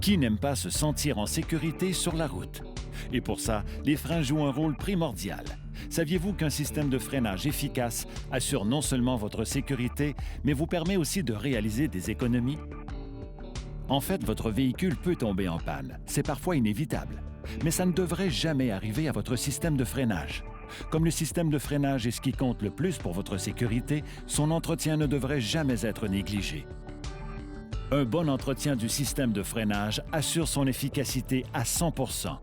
Qui n'aime pas se sentir en sécurité sur la route? Et pour ça, les freins jouent un rôle primordial. Saviez-vous qu'un système de freinage efficace assure non seulement votre sécurité, mais vous permet aussi de réaliser des économies? En fait, votre véhicule peut tomber en panne. C'est parfois inévitable. Mais ça ne devrait jamais arriver à votre système de freinage. Comme le système de freinage est ce qui compte le plus pour votre sécurité, son entretien ne devrait jamais être négligé. Un bon entretien du système de freinage assure son efficacité à 100%.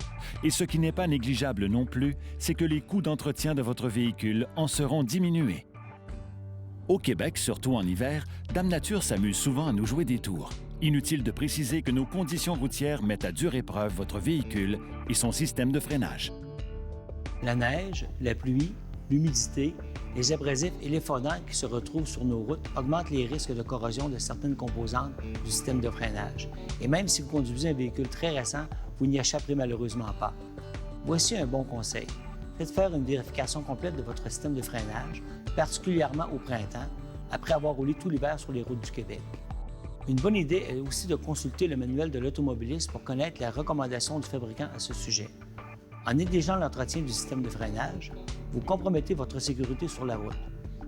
Et ce qui n'est pas négligeable non plus, c'est que les coûts d'entretien de votre véhicule en seront diminués. Au Québec, surtout en hiver, Dame Nature s'amuse souvent à nous jouer des tours. Inutile de préciser que nos conditions routières mettent à dure épreuve votre véhicule et son système de freinage. La neige, la pluie, l'humidité, les abrasifs et les fondants qui se retrouvent sur nos routes augmentent les risques de corrosion de certaines composantes du système de freinage. Et même si vous conduisez un véhicule très récent, vous n'y échapperez malheureusement pas. Voici un bon conseil. Faites faire une vérification complète de votre système de freinage, particulièrement au printemps, après avoir roulé tout l'hiver sur les routes du Québec. Une bonne idée est aussi de consulter le manuel de l'automobiliste pour connaître les recommandations du fabricant à ce sujet. En négligeant l'entretien du système de freinage, vous compromettez votre sécurité sur la route.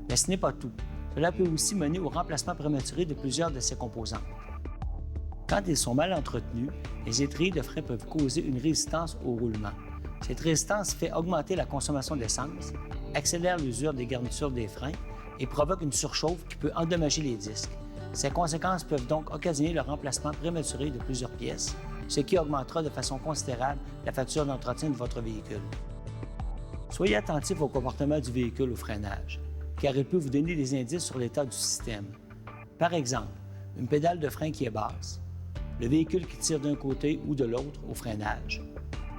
Mais ce n'est pas tout. Cela peut aussi mener au remplacement prématuré de plusieurs de ses composantes. Quand ils sont mal entretenus, les étriers de frein peuvent causer une résistance au roulement. Cette résistance fait augmenter la consommation d'essence, accélère l'usure des garnitures des freins et provoque une surchauffe qui peut endommager les disques. Ces conséquences peuvent donc occasionner le remplacement prématuré de plusieurs pièces, ce qui augmentera de façon considérable la facture d'entretien de votre véhicule. Soyez attentif au comportement du véhicule au freinage, car il peut vous donner des indices sur l'état du système. Par exemple, une pédale de frein qui est basse, le véhicule qui tire d'un côté ou de l'autre au freinage,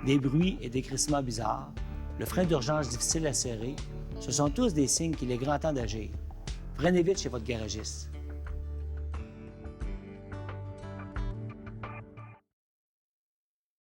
des bruits et des crissements bizarres, le frein d'urgence difficile à serrer, ce sont tous des signes qu'il est grand temps d'agir. Freinez vite chez votre garagiste.